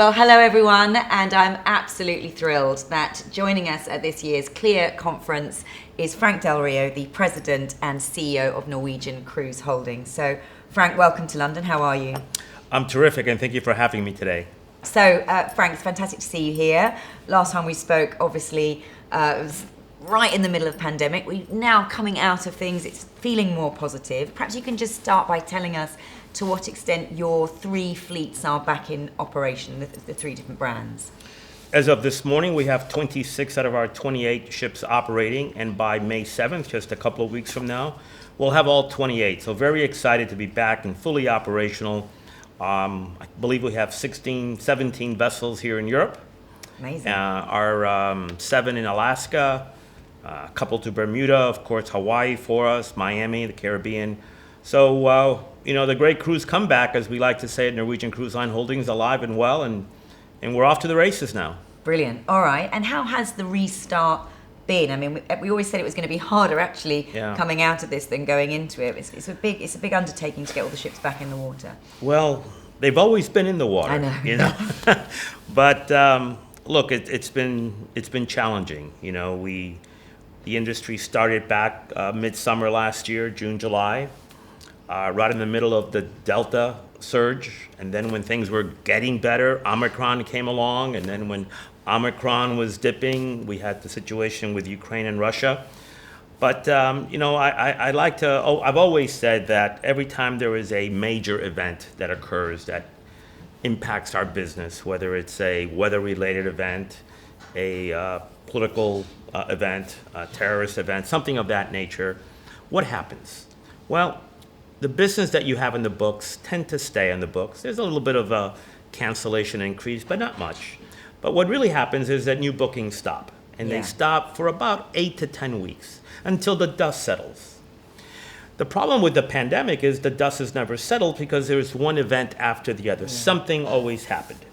Well, hello everyone, and I'm absolutely thrilled that joining us at this year's Clia Conference is Frank Del Rio, the President and CEO of Norwegian Cruise Holdings. So, Frank, welcome to London. How are you? I'm terrific, and thank you for having me today. So, Frank, it's fantastic to see you here. Last time we spoke, obviously, it was right in the middle of the pandemic. We're now coming out of things. It's feeling more positive. Perhaps you can just start by telling us to what extent your three fleets are back in operation, the three different brands. As of this morning, we have 26 out of our 28 ships operating, and by May 7th, just a couple of weeks from now, we'll have all 28. So very excited to be back and fully operational. I believe we have 17 vessels here in Europe. Amazing. Our 7 in Alaska, a couple to Bermuda, of course, Hawaii for us, Miami, the Caribbean. So, the great cruise comeback, as we like to say at Norwegian Cruise Line Holdings, alive and well, and we're off to the races now. Brilliant. All right. And how has the restart been? I mean, we always said it was going to be harder actually coming out of this than going into it. It's a big undertaking to get all the ships back in the water. Well, they've always been in the water. I know. But look, it's been challenging. The industry started back midsummer last year, June, July. Right in the middle of the Delta surge. And then when things were getting better, Omicron came along. And then when Omicron was dipping, we had the situation with Ukraine and Russia. But, I've always said that every time there is a major event that occurs that impacts our business, whether it's a weather-related event, a political event, a terrorist event, something of that nature, what happens? Well, the business that you have in the books tend to stay in the books. There's a little bit of a cancellation increase, but not much. But what really happens is that new bookings stop. And they stop for about 8 to 10 weeks until the dust settles. The problem with the pandemic is the dust has never settled because there's one event after the other. Something always happened.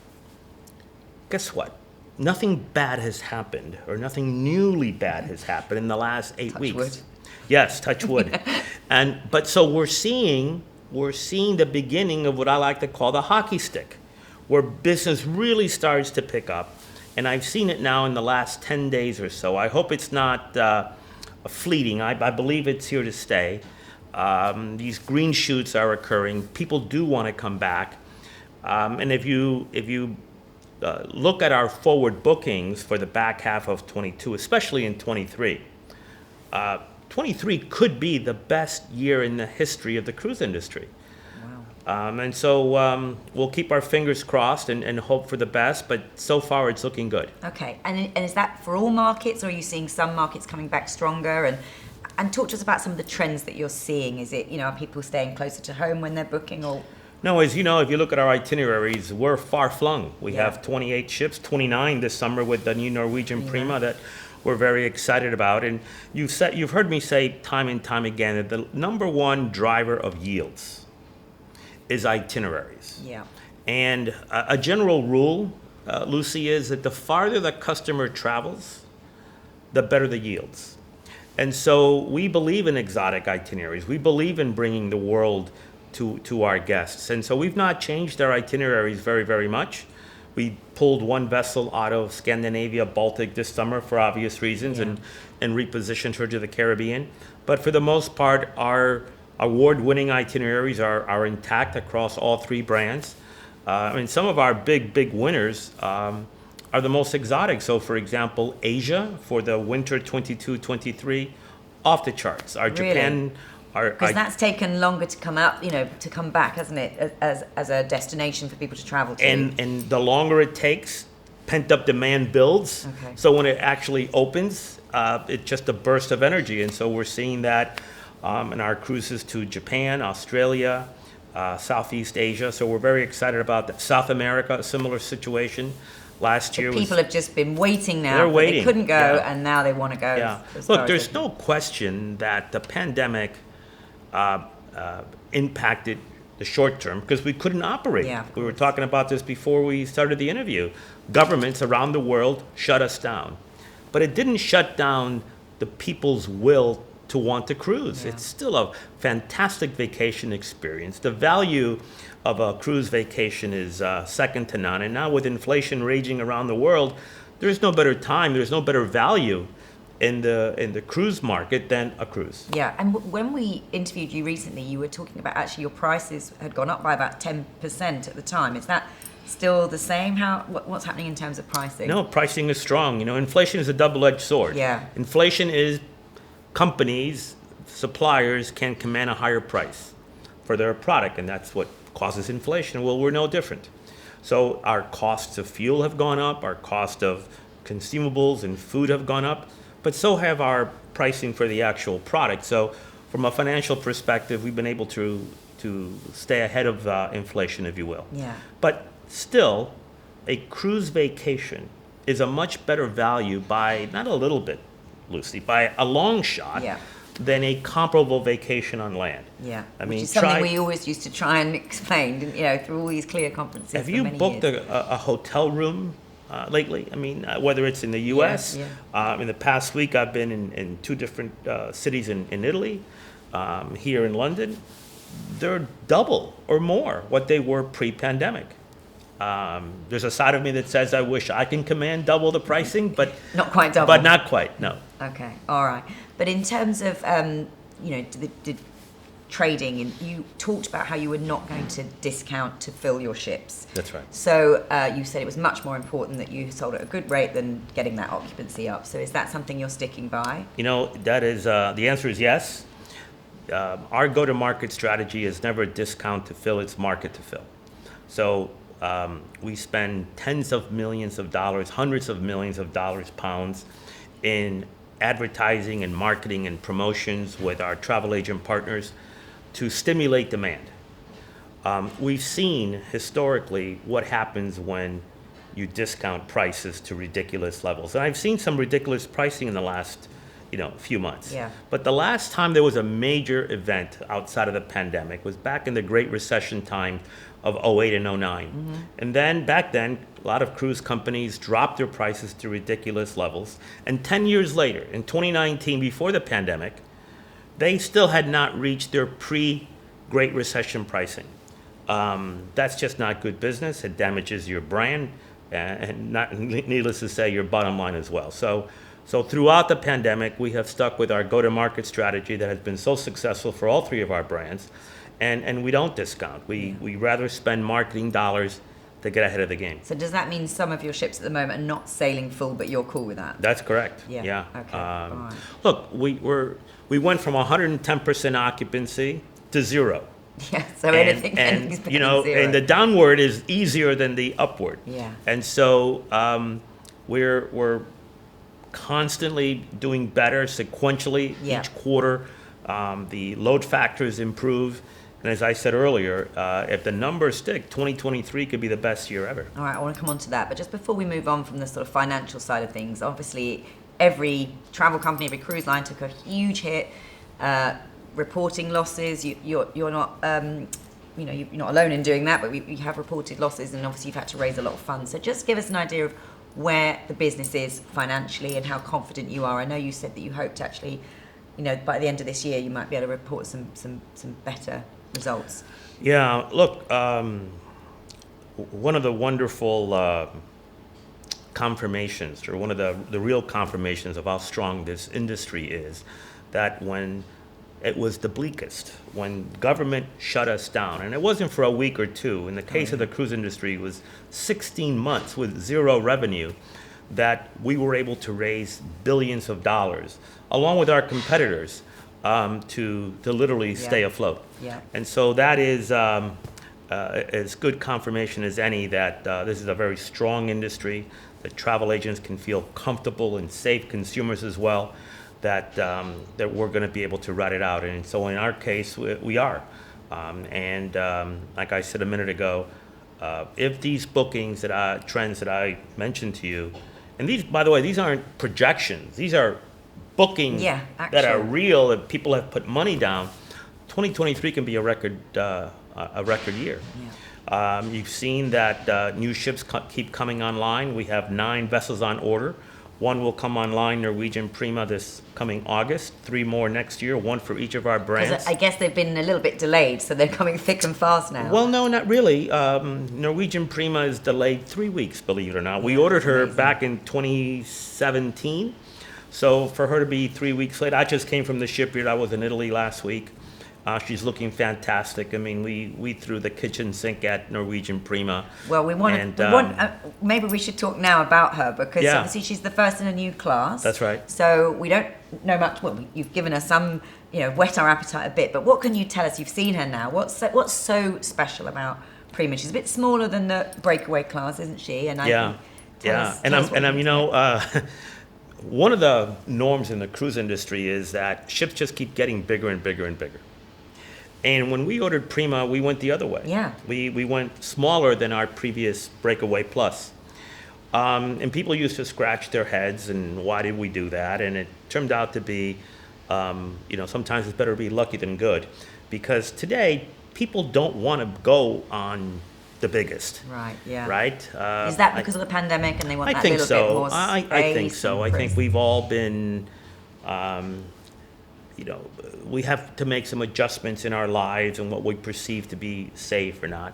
Guess what? Nothing bad has happened, or nothing newly bad has happened in the last 8 weeks. Wood. Yes, touch wood. But so we're seeing the beginning of what I like to call the hockey stick, where business really starts to pick up. And I've seen it now in the last 10 days or so. I hope it's not fleeting. I believe it's here to stay. These green shoots are occurring. People do want to come back. And if you look at our forward bookings for the back half of 22, especially in 23, 23 could be the best year in the history of the cruise industry. Wow. And so we'll keep our fingers crossed and hope for the best, but so far it's looking good. Okay. And is that for all markets, or are you seeing some markets coming back stronger? And talk to us about some of the trends that you're seeing. Is it, are people staying closer to home when they're booking, or? No, as you know, if you look at our itineraries, we're far flung. We have 28 ships, 29 this summer with the new Norwegian Prima that we're very excited about. And you've heard me say time and time again that the number one driver of yields is itineraries. Yeah. And a general rule, Lucy, is that the farther the customer travels, the better the yields. And so we believe in exotic itineraries. We believe in bringing the world to our guests. And so we've not changed our itineraries very, very much. We pulled one vessel out of Scandinavia, Baltic this summer for obvious reasons and repositioned her to the Caribbean. But for the most part, our award-winning itineraries are intact across all three brands. Some of our big winners are the most exotic. So, for example, Asia for the winter 22-23, off the charts. Our Really? Japan... Because that's taken longer to come out, to come back, hasn't it, as a destination for people to travel to? And the longer it takes, pent-up demand builds. Okay. So when it actually opens, it's just a burst of energy. And so we're seeing that in our cruises to Japan, Australia, Southeast Asia. So we're very excited about that. South America, a similar situation. Last year people have just been waiting now. They're waiting. They couldn't go, and now they want to go. Yeah. Look, there's no question that the pandemic impacted the short term because we couldn't operate. Yeah, we were talking about this before we started the interview. Governments around the world shut us down. But it didn't shut down the people's will to want to cruise. Yeah. It's still a fantastic vacation experience. The value of a cruise vacation is second to none. And now with inflation raging around the world, there's no better time, there's no better value in the cruise market than a cruise. Yeah, and when we interviewed you recently, you were talking about actually your prices had gone up by about 10% at the time. Is that still the same? What's happening in terms of pricing? No, pricing is strong. Inflation is a double-edged sword. Yeah. Inflation is companies, suppliers can command a higher price for their product, and that's what causes inflation. Well, we're no different. So our costs of fuel have gone up, our cost of consumables and food have gone up, but so have our pricing for the actual product. So from a financial perspective, we've been able to stay ahead of inflation, if you will. Yeah. But still, a cruise vacation is a much better value by, not a little bit, Lucy, by a long shot, Yeah. than a comparable vacation on land. Yeah, I which mean, is something we always used to try and explain, through all these Clia conferences. have for you many booked years. a hotel room lately? I mean, whether it's in the U.S. Yeah. In the past week, I've been in two different cities in Italy, here in London. They're double or more what they were pre-pandemic. There's a side of me that says I wish I can command double the pricing, but Not quite double. But not quite, no. Okay, all right. But in terms of, the trading, and you talked about how you were not going to discount to fill your ships. That's right. So you said it was much more important that you sold at a good rate than getting that occupancy up. So is that something you're sticking by? That is, the answer is yes. Our go-to-market strategy is never a discount to fill, it's market to fill. So we spend tens of millions of dollars, hundreds of millions of dollars, pounds, in advertising and marketing and promotions with our travel agent partners to stimulate demand. We've seen historically what happens when you discount prices to ridiculous levels. And I've seen some ridiculous pricing in the last few months. Yeah. But the last time there was a major event outside of the pandemic was back in the Great Recession time of 08 and 09. Mm-hmm. And then back then, a lot of cruise companies dropped their prices to ridiculous levels. And 10 years later, in 2019, before the pandemic, they still had not reached their pre-Great Recession pricing. That's just not good business. It damages your brand, and needless to say, your bottom line as well. So throughout the pandemic, we have stuck with our go-to-market strategy that has been so successful for all three of our brands, and we don't discount. We rather spend marketing dollars to get ahead of the game. So does that mean some of your ships at the moment are not sailing full, but you're cool with that? That's correct. Yeah. Okay. All right. Look, we went from 110% occupancy to zero. Yeah. So anything's been zero. And the downward is easier than the upward. Yeah. And so we're constantly doing better sequentially each quarter. The load factors improve. And as I said earlier, if the numbers stick, 2023 could be the best year ever. All right, I want to come on to that. But just before we move on from the sort of financial side of things, obviously every travel company, every cruise line took a huge hit, reporting losses. You're not, you're not alone in doing that, but we have reported losses, and obviously you've had to raise a lot of funds. So just give us an idea of where the business is financially and how confident you are. I know you said that you hoped actually, by the end of this year, you might be able to report some better results. Yeah, look, one of the wonderful confirmations, or one of the real confirmations of how strong this industry is, that when it was the bleakest, when government shut us down, and it wasn't for a week or two, in the case of the cruise industry, it was 16 months with zero revenue, that we were able to raise billions of dollars, along with our competitors, to literally stay afloat. Yeah. And so that is as good confirmation as any that this is a very strong industry, that travel agents can feel comfortable and safe, consumers as well, that we're going to be able to ride it out. And so in our case, we are. Like I said a minute ago, if these bookings trends that I mentioned to you, and these, by the way, these aren't projections, these are bookings that are real, that people have put money down, 2023 can be a record year. Yeah. You've seen that new ships keep coming online. We have 9 vessels on order. One will come online, Norwegian Prima, this coming August. 3 more next year, one for each of our brands. 'Cause I guess they've been a little bit delayed, so they're coming thick and fast now. Well, no, not really. Norwegian Prima is delayed 3 weeks, believe it or not. We ordered her amazing. back in 2017. So for her to be 3 weeks late, I just came from the shipyard. I was in Italy last week. She's looking fantastic. I mean, we threw the kitchen sink at Norwegian Prima. Well, we want to. Maybe we should talk now about her because Yeah. obviously she's the first in a new class. That's right. So we don't know much. Well, you've given us some, whet our appetite a bit. But what can you tell us? You've seen her now. What's so special about Prima? She's a bit smaller than the Breakaway class, isn't she? And one of the norms in the cruise industry is that ships just keep getting bigger and bigger and bigger. And when we ordered Prima, we went the other way. Yeah. We went smaller than our previous Breakaway Plus. And people used to scratch their heads, and why did we do that? And it turned out to be, sometimes it's better to be lucky than good. Because today, people don't want to go on the biggest. Right, yeah. Right? Is that because of the pandemic and they want that little bit more space? I think so. I think we've all been, we have to make some adjustments in our lives and what we perceive to be safe or not.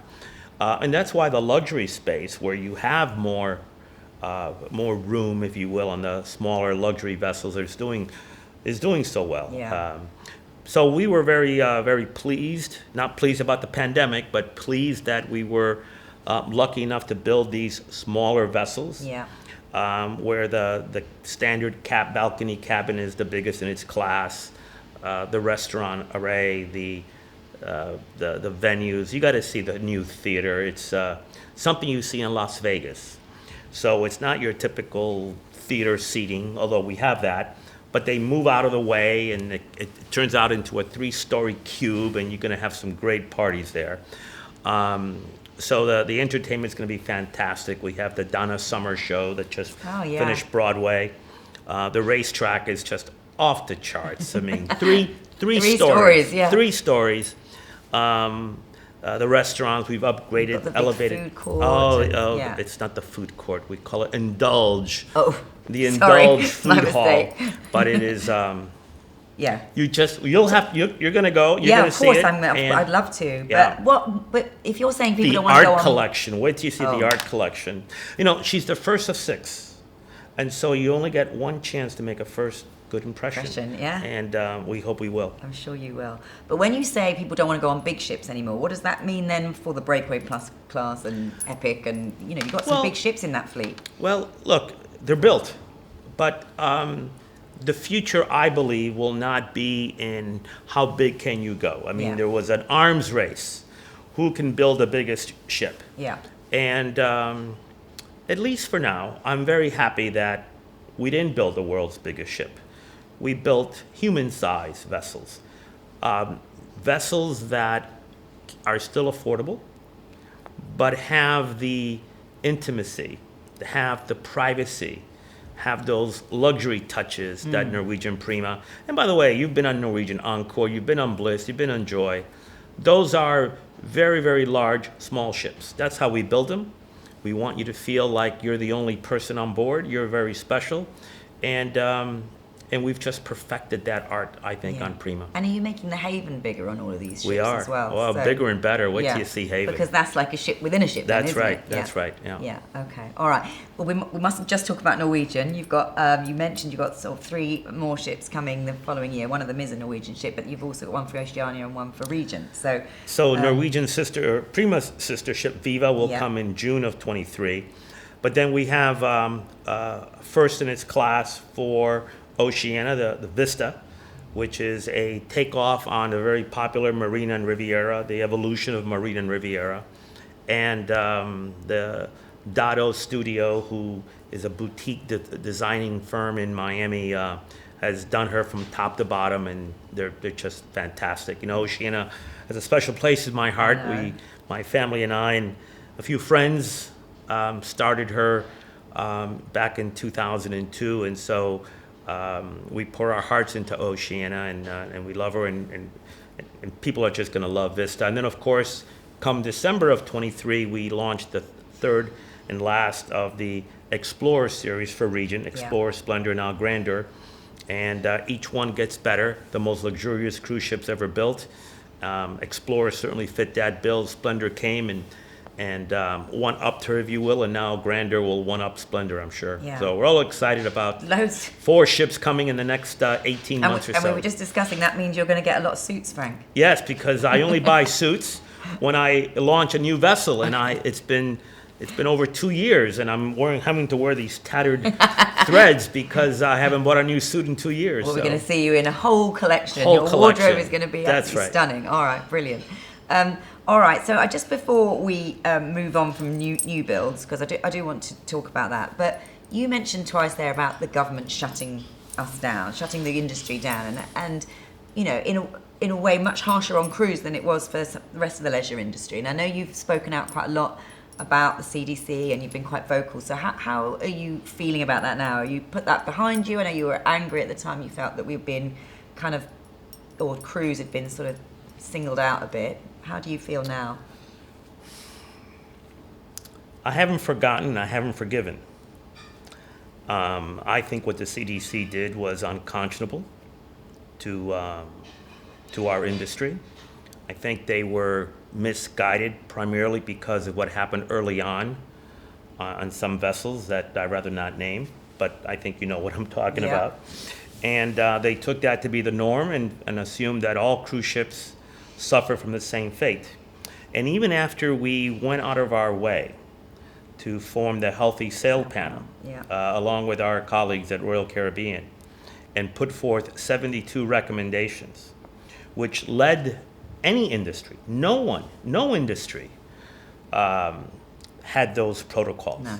And that's why the luxury space, where you have more room, if you will, on the smaller luxury vessels, is doing so well. Yeah. So we were very pleased, not pleased about the pandemic, but pleased that we were lucky enough to build these smaller vessels. Yeah. Where the standard balcony cabin is the biggest in its class, the restaurant array, the venues. You got to see the new theater. It's something you see in Las Vegas. So it's not your typical theater seating, although we have that. But they move out of the way, and it turns out into a 3-story cube, and you're going to have some great parties there. So the entertainment's going to be fantastic. We have the Donna Summer show that just finished Broadway. The racetrack is just off the charts. I mean, three stories. Yeah. 3 stories. The restaurants we've upgraded, the big elevated. food court Yeah. It's not the food court. We call it Indulge. Oh, the sorry. Indulge Food Hall. Mistake. But it is. Yeah. You're going to go. You're Yeah, going of to see course. it. I'd love to. Yeah. But if you're saying people The don't want to go art on collection. Wait till you see the art collection. She's the first of 6, and so you only get one chance to make a first good impression. Yeah. And we hope we will. I'm sure you will. But when you say people don't want to go on big ships anymore, what does that mean then for the Breakaway Plus class and Epic and you've got some big ships in that fleet? Well, look, they're built, but the future, I believe, will not be in how big can you go. I mean, there was an arms race. Who can build the biggest ship? Yeah. And at least for now, I'm very happy that we didn't build the world's biggest ship. We built human-sized vessels. Vessels that are still affordable, but have the intimacy, have the privacy, have those luxury touches that Norwegian Prima. And by the way, you've been on Norwegian Encore, you've been on Bliss, you've been on Joy. Those are very, very large, small ships. That's how we build them. We want you to feel like you're the only person on board. You're very special. And we've just perfected that art, I think, on Prima. And are you making the Haven bigger on all of these ships We are. as well? Well, bigger and better. Wait till you see Haven. Because that's like a ship within a ship. That's then, right. Isn't it? That's right. Yeah. Yeah. Okay. All right. Well, we mustn't just talk about Norwegian. You've got you mentioned you've got sort of 3 more ships coming the following year. One of them is a Norwegian ship, but you've also got one for Oceania and one for Regent. So Norwegian Prima's sister ship Viva will come in June of 23, but then we have first in its class for Oceania, the Vista, which is a takeoff on the very popular Marina and Riviera, the evolution of Marina and Riviera. And the Dado Studio, who is a boutique designing firm in Miami, has done her from top to bottom, and they're just fantastic. Oceania has a special place in my heart. My family and I and a few friends started her back in 2002, and so we pour our hearts into Oceania, and we love her, and people are just going to love Vista. And then, of course, come December of 23, we launched the 3rd and last of the Explorer series for Regent, Explorer, Splendor, now Grandeur. And each one gets better, the most luxurious cruise ships ever built. Explorer certainly fit that bill. Splendor came and one-upped her, if you will, and now Grandeur will one-up Splendor, I'm sure. Yeah. So we're all excited about Loads. 4 ships coming in the next 18 months or so. And we were just discussing, that means you're going to get a lot of suits, Frank. Yes, because I only buy suits when I launch a new vessel, and it's been over 2 years, and I'm having to wear these tattered threads because I haven't bought a new suit in 2 years. Well, we're going to see you in a whole collection. Whole Your collection. wardrobe is going to be absolutely stunning. All right, brilliant. All right, so just before we move on from new builds, because I do want to talk about that, but you mentioned twice there about the government shutting us down, shutting the industry down, and you know, in a way much harsher on cruise than it was for the rest of the leisure industry. And I know you've spoken out quite a lot about the CDC and you've been quite vocal. So how are you feeling about that now? You put that behind you? I know you were angry at the time. You felt that we've been kind of, or cruise had been sort of singled out a bit. How do you feel now? I haven't forgotten, I haven't forgiven. I think what the CDC did was unconscionable to our industry. I think they were misguided primarily because of what happened early on some vessels that I'd rather not name, but I think you know what I'm talking about. And they took that to be the norm and assumed that all cruise ships suffer from the same fate. And even after we went out of our way to form the Healthy Sail Panel, along with our colleagues at Royal Caribbean, and put forth 72 recommendations, which led any industry, no industry had those protocols. No.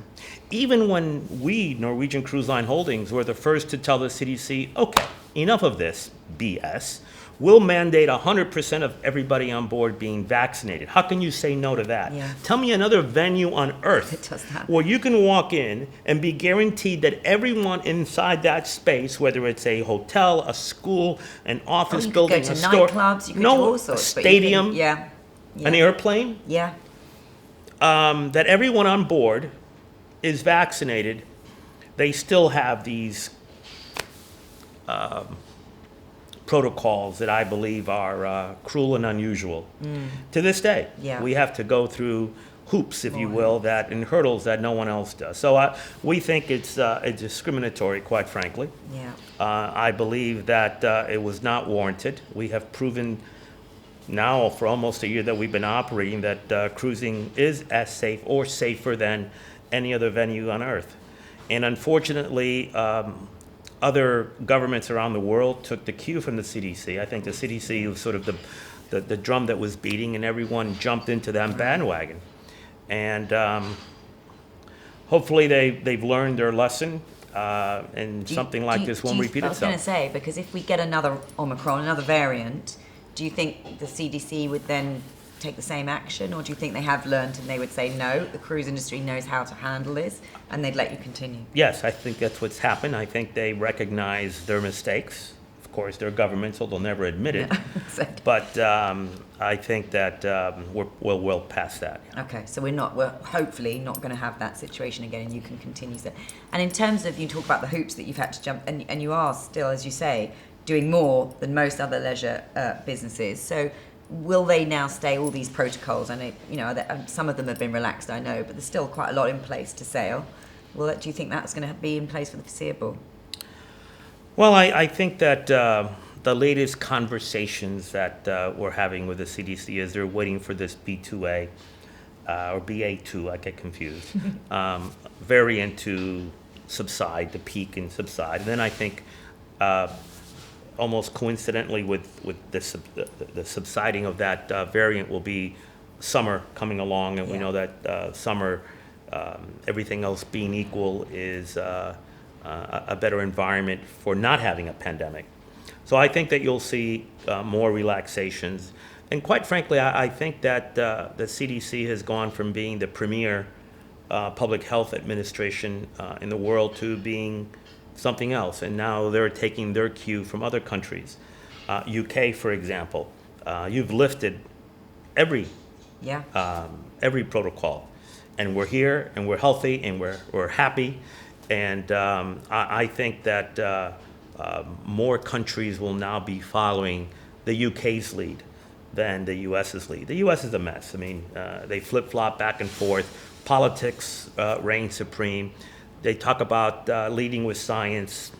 Even when we, Norwegian Cruise Line Holdings, were the first to tell the CDC, okay, enough of this BS. We'll mandate 100% of everybody on board being vaccinated. How can you say no to that? Yeah. Tell me another venue on earth where you can walk in and be guaranteed that everyone inside that space, whether it's a hotel, a school, an office building, a store, nightclubs, you could do all sorts, a stadium, an airplane, that everyone on board is vaccinated, they still have these protocols that I believe are cruel and unusual. To this day. We have to go through hoops, if you will, and hurdles that no one else does. So we think it's discriminatory, quite frankly. I believe that it was not warranted. We have proven now for almost a year that we've been operating that cruising is as safe or safer than any other venue on earth. And unfortunately, other governments around the world took the cue from the CDC. I think the CDC was sort of the drum that was beating, and everyone jumped into that bandwagon. And hopefully they've learned their lesson, and something like this won't repeat itself. I was going to say, because if we get another Omicron, another variant, do you think the CDC would then take the same action, or do you think they have learned and they would say, no, the cruise industry knows how to handle this, and they'd let you continue? Yes, I think that's what's happened. I think they recognize their mistakes. Of course, they're government, so they'll never admit it. Exactly. But I think that we're well past that. Okay, so we're hopefully not going to have that situation again, and you can continue. And in terms of, you talk about the hoops that you've had to jump, and you are still, as you say, doing more than most other leisure businesses. So will they now stay all these protocols? And some of them have been relaxed, I know, but there's still quite a lot in place to sail. Do you think that's going to be in place for the foreseeable? Well, I think that the latest conversations that we're having with the CDC is they're waiting for this B2A or BA2, I get confused, variant to subside, to peak and subside. And then I think almost coincidentally with the subsiding of that variant will be summer coming along, and we know that summer, everything else being equal, is a better environment for not having a pandemic. So I think that you'll see more relaxations. And quite frankly, I think that the CDC has gone from being the premier public health administration in the world to being something else. And now they're taking their cue from other countries. UK, for example, you've lifted every protocol. and we're here, and we're healthy, and we're happy. And I think that more countries will now be following the UK's lead than the US's lead. The US is a mess. I mean, they flip-flop back and forth. Politics reign supreme. They talk about leading with science.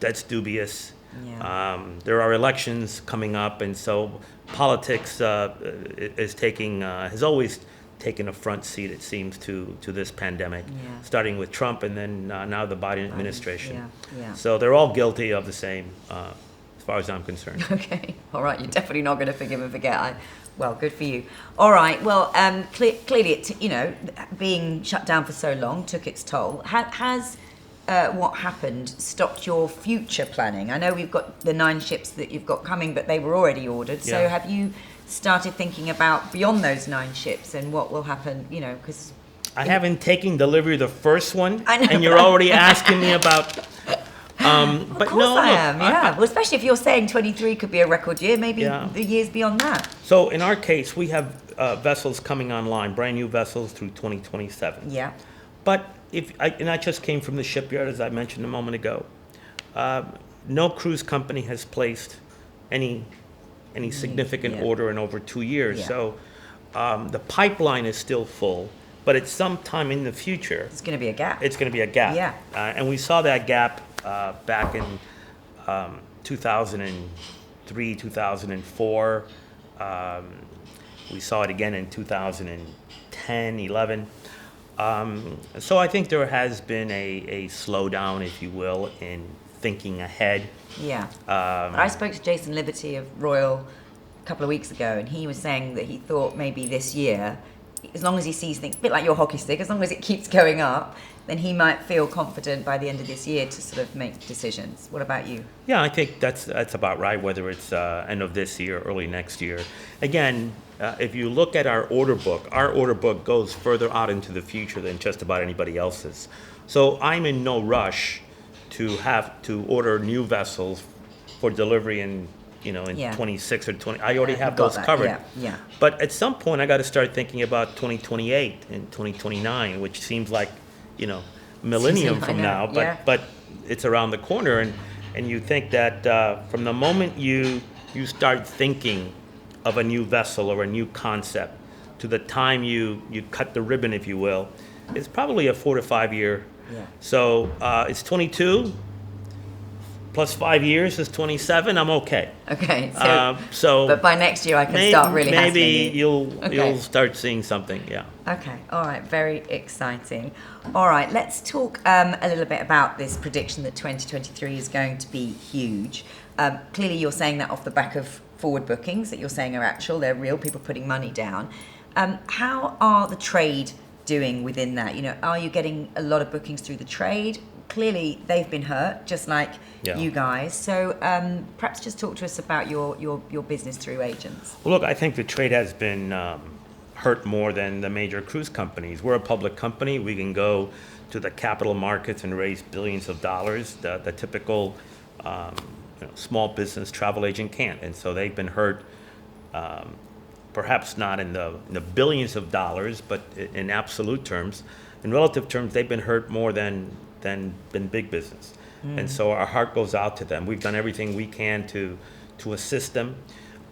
That's dubious. Yeah. There are elections coming up, and so politics has always taken a front seat, it seems, to this pandemic, starting with Trump and then now the Biden administration. Yeah. So they're all guilty of the same, as far as I'm concerned. Okay, all right, you're definitely not going to forgive and forget. Well, good for you. All right, well, clearly, being shut down for so long took its toll. Has what happened stopped your future planning? I know we've got the 9 ships that you've got coming, but they were already ordered. So Yeah. have you started thinking about beyond those 9 ships and what will happen, because... I haven't taken delivery of the first one, I know, and you're already asking me about... Of but course no, I look, am, yeah. Well, especially if you're saying 23 could be a record year, maybe Yeah. the years beyond that. So in our case, we have vessels coming online, brand new vessels through 2027. Yeah. But and I just came from the shipyard, as I mentioned a moment ago. No cruise company has placed any significant order in over 2 years. Yeah. So the pipeline is still full, but at some time in the future, It's going to be a gap. it's going to be a gap. Yeah. And we saw that gap back in 2003, 2004. We saw it again in 2010, 11. So I think there has been a slowdown, if you will, in thinking ahead. Yeah. I spoke to Jason Liberty of Royal a couple of weeks ago, and he was saying that he thought maybe this year, as long as he sees things, a bit like your hockey stick, as long as it keeps going up, then he might feel confident by the end of this year to sort of make decisions. What about you? Yeah, I think that's about right, whether it's end of this year, early next year. Again, if you look at our order book goes further out into the future than just about anybody else's. So I'm in no rush to have to order new vessels for delivery in 26 or 20. I already have those covered. Yeah. But at some point, I got to start thinking about 2028 and 2029, which seems like, millennium from now. But it's around the corner, and you think that from the moment you start thinking of a new vessel or a new concept to the time you cut the ribbon, if you will, it's probably a 4 to 5 year. Yeah. So it's 22 plus 5 years is 27. I'm okay. Okay. So but by next year, I can start really maybe hassling you. you'll start seeing something. Yeah. Okay, all right, very exciting. All right, let's talk a little bit about this prediction that 2023 is going to be huge. Clearly, you're saying that off the back of forward bookings that you're saying are actual, they're real, people putting money down. How are the trade doing within that? Are you getting a lot of bookings through the trade? Clearly, they've been hurt, just like you guys. So perhaps just talk to us about your business through agents. Well, look, I think the trade has been hurt more than the major cruise companies. We're a public company. We can go to the capital markets and raise billions of dollars. The typical small business travel agent can't. And so they've been hurt, perhaps not in the billions of dollars, but in absolute terms. In relative terms, they've been hurt more than big business. And so our heart goes out to them. We've done everything we can to assist them.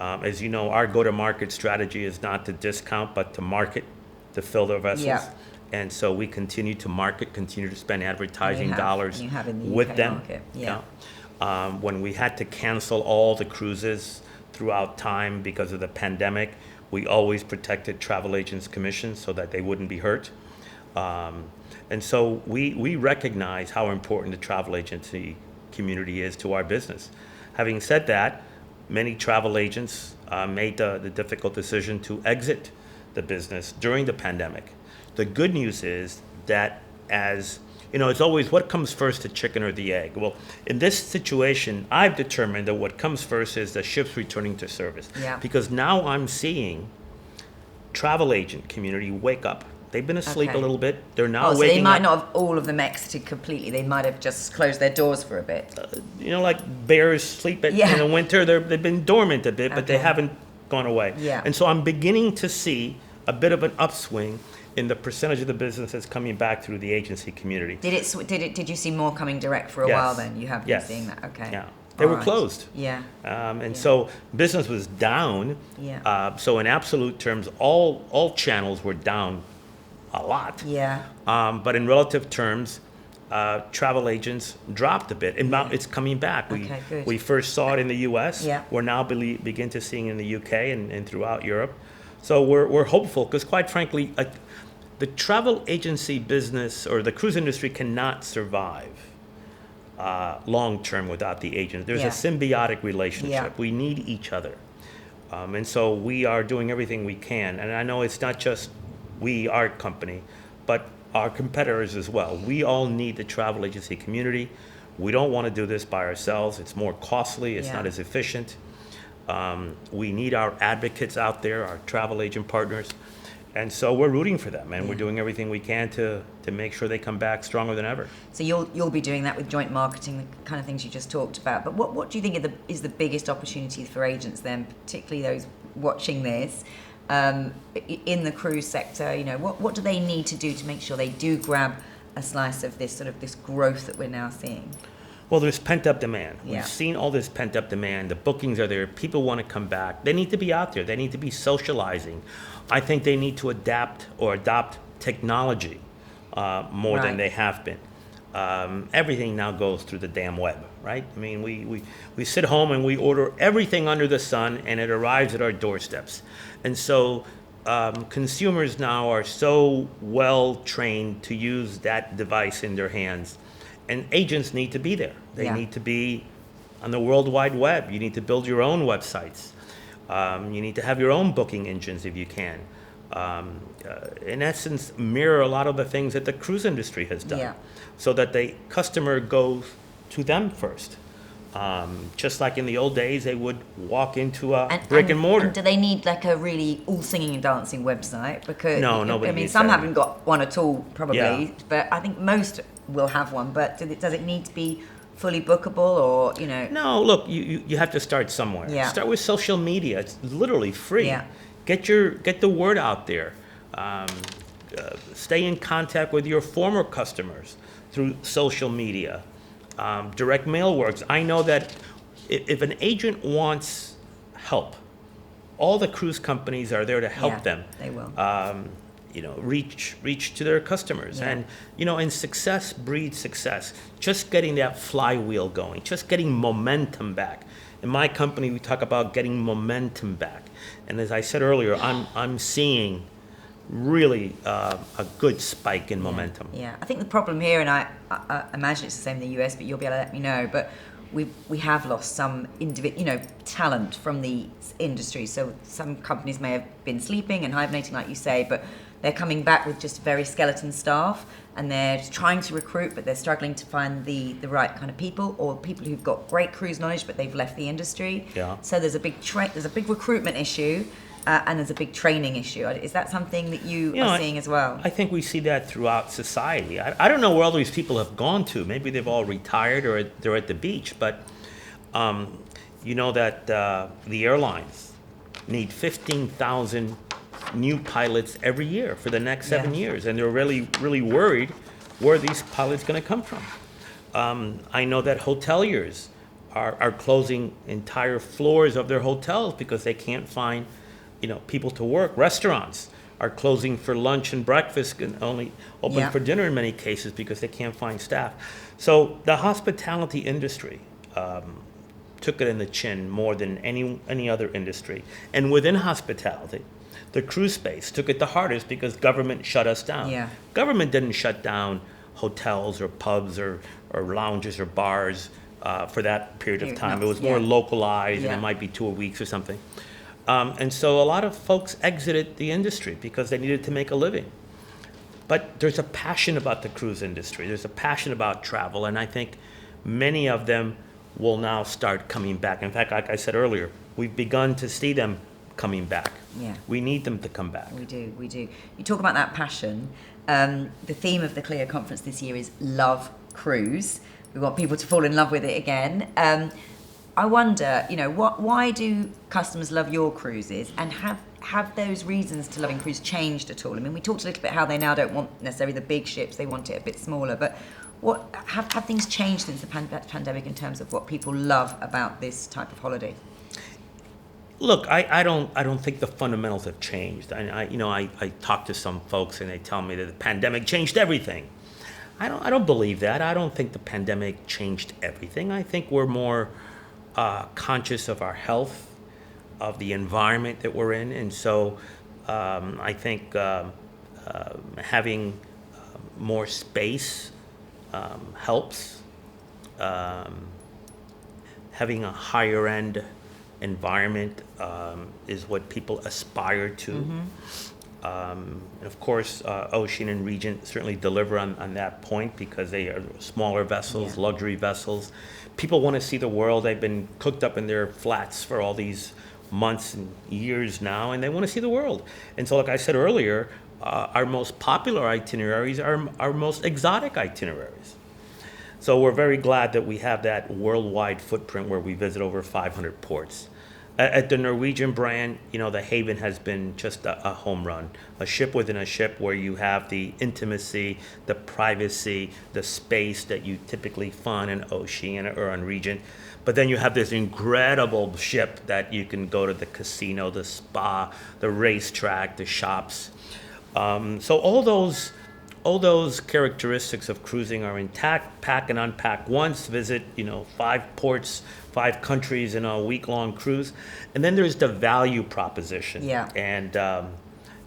As you know, our go-to-market strategy is not to discount, but to market, to fill their vessels. Yeah. And so we continue to market, continue to spend advertising dollars you have in the with UK them. market. When we had to cancel all the cruises throughout time because of the pandemic, we always protected travel agents' commissions so that they wouldn't be hurt. And so we recognize how important the travel agency community is to our business. Having said that, many travel agents made the difficult decision to exit the business during the pandemic. The good news is that it's always what comes first, the chicken or the egg. Well, in this situation, I've determined that what comes first is the ships returning to service. Yeah. Because now I'm seeing travel agent community wake up. They've been asleep a little bit. They're now waking up. So they might not have all of them exited completely. They might have just closed their doors for a bit. Like bears sleep in the winter. They've been dormant a bit, but they haven't gone away. Yeah. And so I'm beginning to see a bit of an upswing in the percentage of the business that's coming back through the agency community. Did you see more coming direct for a Yes. while then? You have been Yes. seeing that, okay. Yeah. They were Alright. closed. Yeah. And so business was down. Yeah. So in absolute terms, all channels were down a lot. Yeah. But in relative terms, travel agents dropped a bit. And now it's coming back. Okay, good. We first saw it in the U.S. Yeah. We're now begin to seeing in the U.K. and throughout Europe. So we're hopeful because, quite frankly, the travel agency business or the cruise industry cannot survive long term without the agents. There's Yeah. a symbiotic relationship. Yeah. We need each other. And so we are doing everything we can. And I know it's not just we, our company, but our competitors as well. We all need the travel agency community. We don't want to do this by ourselves. It's more costly. It's Yeah. not as efficient. We need our advocates out there, our travel agent partners. And so we're rooting for them, and we're doing everything we can to make sure they come back stronger than ever. So you'll be doing that with joint marketing, the kind of things you just talked about. But what do you think is the biggest opportunity for agents then, particularly those watching this, in the cruise sector? You know, what do they need to do to make sure they do grab a slice of this growth that we're now seeing? Well, there's pent-up demand. Yeah. We've seen all this pent-up demand. The bookings are there. People want to come back. They need to be out there. They need to be socializing. I think they need to adapt or adopt technology more than Right. they have been. Everything now goes through the damn web, right? I mean, we sit home and we order everything under the sun, and it arrives at our doorsteps. And so consumers now are so well trained to use that device in their hands. And agents need to be there. They Yeah. need to be on the World Wide Web. You need to build your own websites. You need to have your own booking engines if you can. In essence, mirror a lot of the things that the cruise industry has done, Yeah. so that the customer goes to them first. Just like in the old days, they would walk into a brick and mortar. And do they need like a really all singing and dancing website? Because No, nobody I mean, needs some that. haven't got one at all, probably. Yeah. But I think most will have one. But does it need to be fully bookable, or you know? No, look, you have to start somewhere. Yeah. Start with social media. It's literally free. Yeah. Get the word out there. Stay in contact with your former customers through social media. Direct mail works. I know that if an agent wants help, all the cruise companies are there to help Yeah, them. they will. Reach to their customers. Yeah. And success breeds success. Just getting that flywheel going, just getting momentum back. In my company, we talk about getting momentum back. And as I said earlier, I'm seeing really a good spike in momentum. Yeah, I think the problem here, and I imagine it's the same in the US, but you'll be able to let me know, but we have lost some talent from the industry. So some companies may have been sleeping and hibernating, like you say, but they're coming back with just very skeleton staff, and they're trying to recruit, but they're struggling to find the right kind of people, or people who've got great cruise knowledge, but they've left the industry. Yeah. So there's a big recruitment issue, and there's a big training issue. Is that something that you are seeing as well? I think we see that throughout society. I don't know where all these people have gone to. Maybe they've all retired or they're at the beach, but you know that the airlines need 15,000 new pilots every year for the next 7 years, and they're really, really worried where these pilots going to come from. I know that hoteliers are closing entire floors of their hotels because they can't find, people to work. Restaurants are closing for lunch and breakfast and only open for dinner in many cases because they can't find staff. So the hospitality industry took it in the chin more than any other industry. And within hospitality, the cruise space took it the hardest because government shut us down. Yeah. Government didn't shut down hotels or pubs or lounges or bars for that period of time. It was more localized, and it might be 2 weeks or something. And so a lot of folks exited the industry because they needed to make a living. But there's a passion about the cruise industry. There's a passion about travel, and I think many of them will now start coming back. In fact, like I said earlier, we've begun to see them coming back. Yeah. We need them to come back. We do. You talk about that passion. The theme of the Clia Conference this year is Love Cruise. We want people to fall in love with it again. I wonder, why do customers love your cruises? And have those reasons to loving cruise changed at all? I mean, we talked a little bit how they now don't want necessarily the big ships; they want it a bit smaller. But what have things changed since the pandemic in terms of what people love about this type of holiday? Look, I don't think the fundamentals have changed. I talk to some folks and they tell me that the pandemic changed everything. I don't believe that. I don't think the pandemic changed everything. I think we're more conscious of our health, of the environment that we're in, and so I think having more space helps. Having a higher end environment is what people aspire to. And of course, Ocean and Regent certainly deliver on that point because they are smaller vessels, luxury vessels. People want to see the world. They've been cooked up in their flats for all these months and years now, and they want to see the world. And so, like I said earlier, our most popular itineraries are our most exotic itineraries. So we're very glad that we have that worldwide footprint where we visit over 500 ports. At the Norwegian brand, the Haven has been just a home run. A ship within a ship where you have the intimacy, the privacy, the space that you typically find in Oceania or on Regent. But then you have this incredible ship that you can go to the casino, the spa, the racetrack, the shops. So all those characteristics of cruising are intact. Pack and unpack once, visit 5 ports, 5 countries in a week-long cruise, and then there's the value proposition. Yeah. And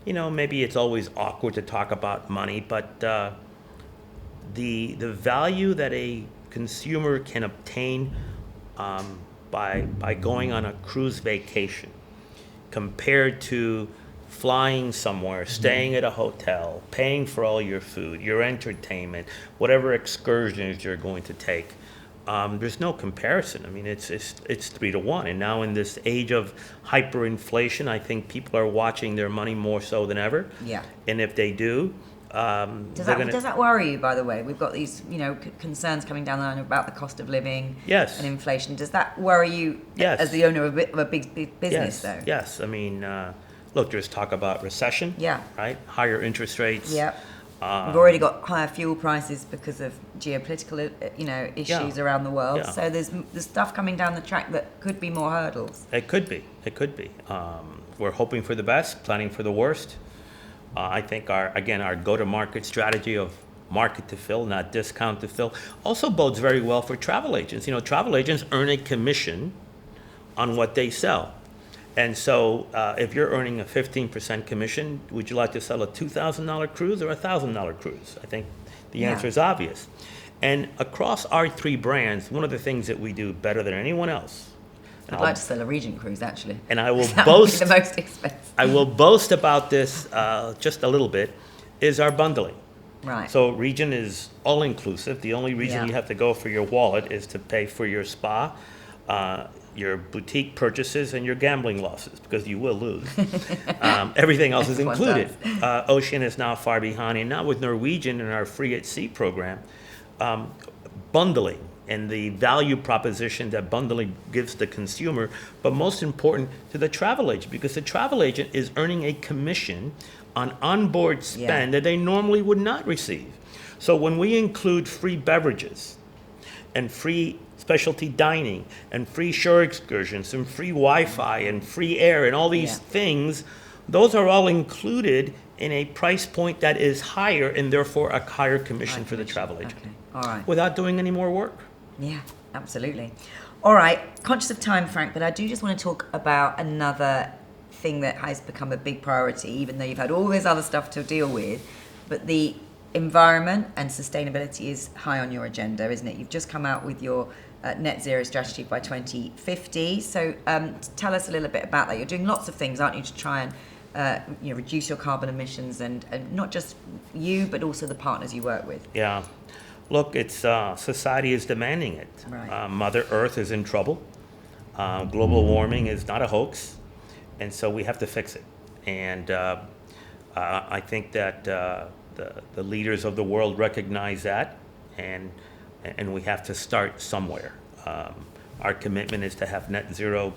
maybe it's always awkward to talk about money, but the value that a consumer can obtain by going on a cruise vacation compared to flying somewhere, staying at a hotel, paying for all your food, your entertainment, whatever excursions you're going to take. There's no comparison. I mean, it's 3 to 1. And now in this age of hyperinflation, I think people are watching their money more so than ever. Yeah. And if they do, does that worry you? By the way, we've got these concerns coming down the line about the cost of living. Yes. And inflation. Does that worry you? Yes. As the owner of a big business, yes. though. Yes. I mean, look, there's talk about recession. Yeah. Right. Higher interest rates. Yeah. We've already got higher fuel prices because of geopolitical, issues around the world. Yeah. So there's stuff coming down the track that could be more hurdles. It could be. We're hoping for the best, planning for the worst. I think our go-to-market strategy of market to fill, not discount to fill, also bodes very well for travel agents. Travel agents earn a commission on what they sell. And so if you're earning a 15% commission, would you like to sell a $2,000 cruise or a $1,000 cruise? I think the answer is obvious. And across our 3 brands, one of the things that we do better than anyone else. I'd like to sell a Regent cruise, actually. And I will that boast. Would be the most expensive. I will boast about this just a little bit, is our bundling. Right. So Regent is all-inclusive. The only reason you have to go for your wallet is to pay for your spa, your boutique purchases, and your gambling losses, because you will lose. Everything else is included. Ocean is now far behind, and now with Norwegian and our Free at Sea program, bundling and the value proposition that bundling gives the consumer, but most important to the travel agent, because the travel agent is earning a commission on onboard spend that they normally would not receive. So when we include free beverages and free specialty dining and free shore excursions and free Wi-Fi and free air and all these things, those are all included in a price point that is higher and therefore a higher commission for the travel agent. Okay. All right. Without doing any more work. Yeah, absolutely. All right, conscious of time, Frank, but I do just want to talk about another thing that has become a big priority, even though you've had all this other stuff to deal with, but the environment and sustainability is high on your agenda, isn't it? You've just come out with your net zero strategy by 2050. So tell us a little bit about that. You're doing lots of things, aren't you, to try and reduce your carbon emissions, and not just you, but also the partners you work with. Yeah. Look, it's society is demanding it. Right. Mother Earth is in trouble. Global warming is not a hoax, and so we have to fix it. And I think that the leaders of the world recognize that, and we have to start somewhere. Our commitment is to have net zero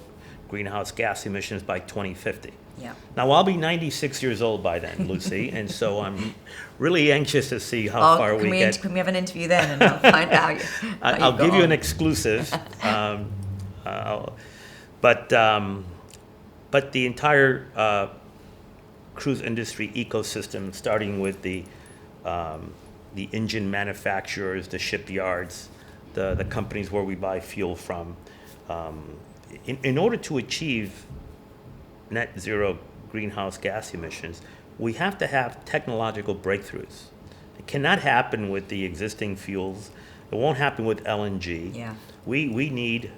greenhouse gas emissions by 2050. Yeah. Now, I'll be 96 years old by then, Lucy, and so I'm really anxious to see how far we get. Can we have an interview then and I'll find out I'll give you an exclusive. But the entire cruise industry ecosystem, starting with the engine manufacturers, the shipyards, the companies where we buy fuel from, in order to achieve net zero greenhouse gas emissions, we have to have technological breakthroughs. It cannot happen with the existing fuels. It won't happen with LNG. Yeah. We need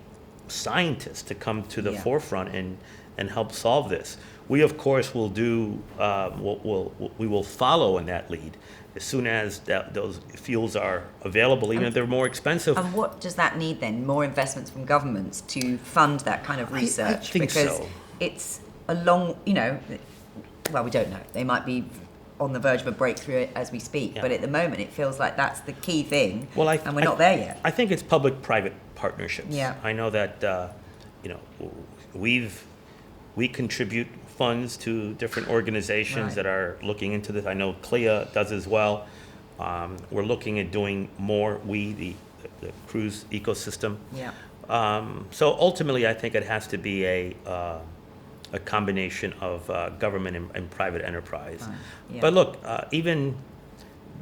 scientists to come to the Yeah. forefront and help solve this. We, of course, will do, we will follow in that lead as soon as those fuels are available, even if they're more expensive. And what does that need then? More investments from governments to fund that kind of research? I think because so. It's a long, well, we don't know. They might be on the verge of a breakthrough as we speak, Yeah. But at the moment it feels like that's the key thing, Well, and we're not there yet. I think it's public-private partnerships. Yeah. I know that, we contribute funds to different organizations Right. that are looking into this. I know Clia does as well. We're looking at doing more, the cruise ecosystem. Yeah. So ultimately, I think it has to be a combination of government and private enterprise. Fine. Yeah. But look, even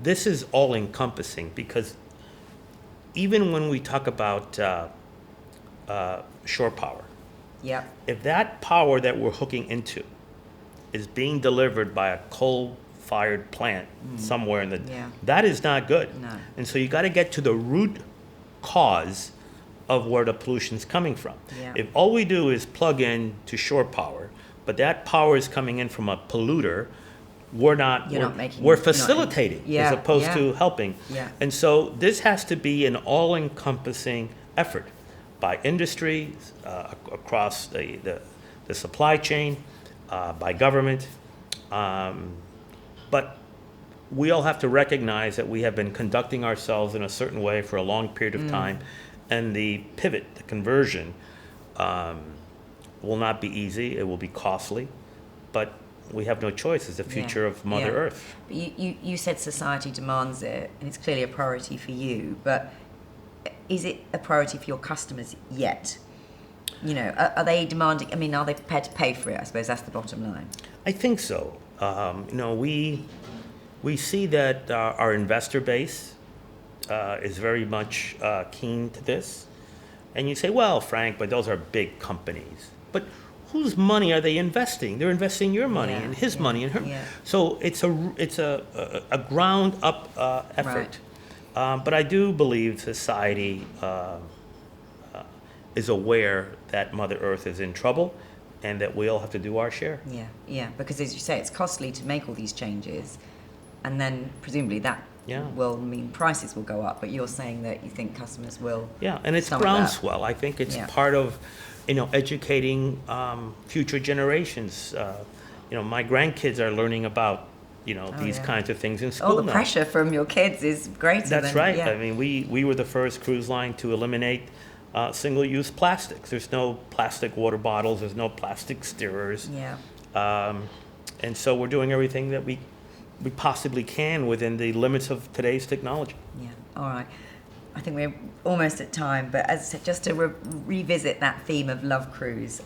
this is all encompassing, because even when we talk about shore power, Yeah. if that power that we're hooking into is being delivered by a coal-fired plant somewhere in the, Yeah. that is not good. No. And so you got to get to the root cause of where the pollution's coming from. Yeah. If all we do is plug in to shore power, but that power is coming in from a polluter, we're facilitating Yeah, as opposed yeah. to helping. Yeah. And so this has to be an all-encompassing effort by industry, across the supply chain, by government. But we all have to recognize that we have been conducting ourselves in a certain way for a long period of time, and the pivot, the conversion, will not be easy. It will be costly, but we have no choice. It's the future of Mother Earth. But you said society demands it, and it's clearly a priority for you, but is it a priority for your customers yet? Are they demanding, are they prepared to pay for it? I suppose that's the bottom line. I think so. We see that our investor base is very much keen to this. And you say, well, Frank, but those are big companies. But whose money are they investing? They're investing your money and his money and her. Yeah. So it's a ground up effort. Right. But I do believe society is aware that Mother Earth is in trouble, and that we all have to do our share. Yeah, because as you say, it's costly to make all these changes, and then presumably that will mean prices will go up, but you're saying that you think customers will. Yeah, and it's stomach that. groundswell. I think it's part of, educating future generations. My grandkids are learning about, these kinds of things in school Oh, the now. pressure from your kids is greater. That's right. Yeah. I mean, we were the first cruise line to eliminate single-use plastics. There's no plastic water bottles. There's no plastic stirrers. Yeah. And so we're doing everything that we possibly can within the limits of today's technology. Yeah. All right. I think we're almost at time, but as I said, just to revisit that theme of Love Cruise,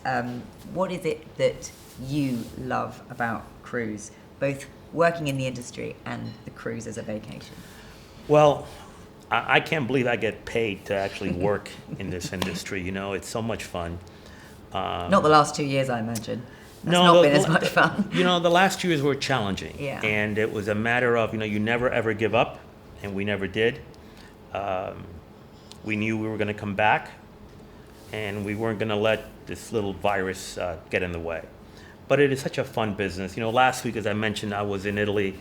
what is it that you love about cruise, both working in the industry and the cruise as a vacation? Well, I can't believe I get paid to actually work in this industry. It's so much fun. Not the last 2 years, I imagine. That's No, not been as much fun. The last 2 years were challenging. Yeah. And it was a matter of, you never ever give up, and we never did. We knew we were going to come back, and we weren't going to let this little virus get in the way. But it is such a fun business. Last week, as I mentioned, I was in Italy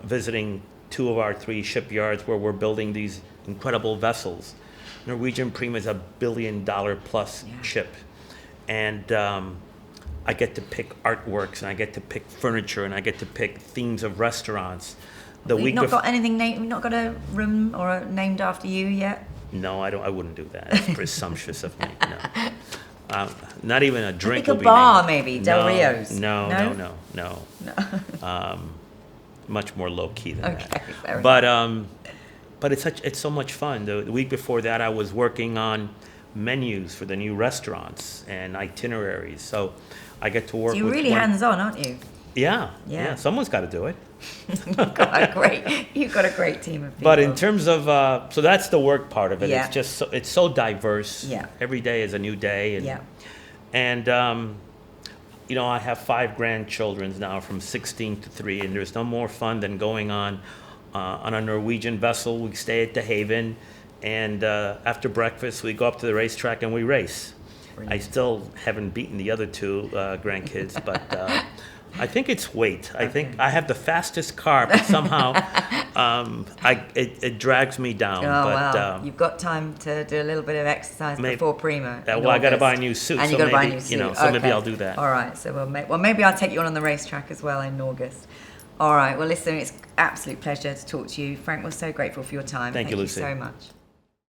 visiting 2 of our 3 shipyards where we're building these incredible vessels. Norwegian Prima is $1 billion plus ship. And I get to pick artworks, and I get to pick furniture, and I get to pick themes of restaurants. You've not got anything named, not got a room named after you yet? No, I wouldn't do that. That's presumptuous of me. No. Not even a drink. Like a will be bar, named. maybe Del Rio's. No. No. Much more low key than Okay, that. fair enough. But it's so much fun. The week before that, I was working on menus for the new restaurants and itineraries. So I get to work. So you're with really hands-on, aren't you? Yeah. Someone's got to do it. You've got a great team of people. But in terms of, so that's the work part of it. Yeah. It's just it's so diverse. Yeah. Every day is a new day. And, Yeah. And I have 5 grandchildren now, from 16 to 3, and there's no more fun than going on a Norwegian vessel. We stay at the Haven, and after breakfast we go up to the racetrack and we race. Brilliant. I still haven't beaten the other 2 grandkids, but I think it's weight. I think I have the fastest car, but somehow it drags me down. Oh, but, wow. You've got time to do a little bit of exercise before Prima. Well, I got to buy a new suit. And so you got to buy a maybe, new suit. So maybe I'll do that. All right. So maybe I'll take you on the racetrack as well in August. All right. Well, listen, it's an absolute pleasure to talk to you. Frank, we're so grateful for your time. Thank you, Lucy. So much.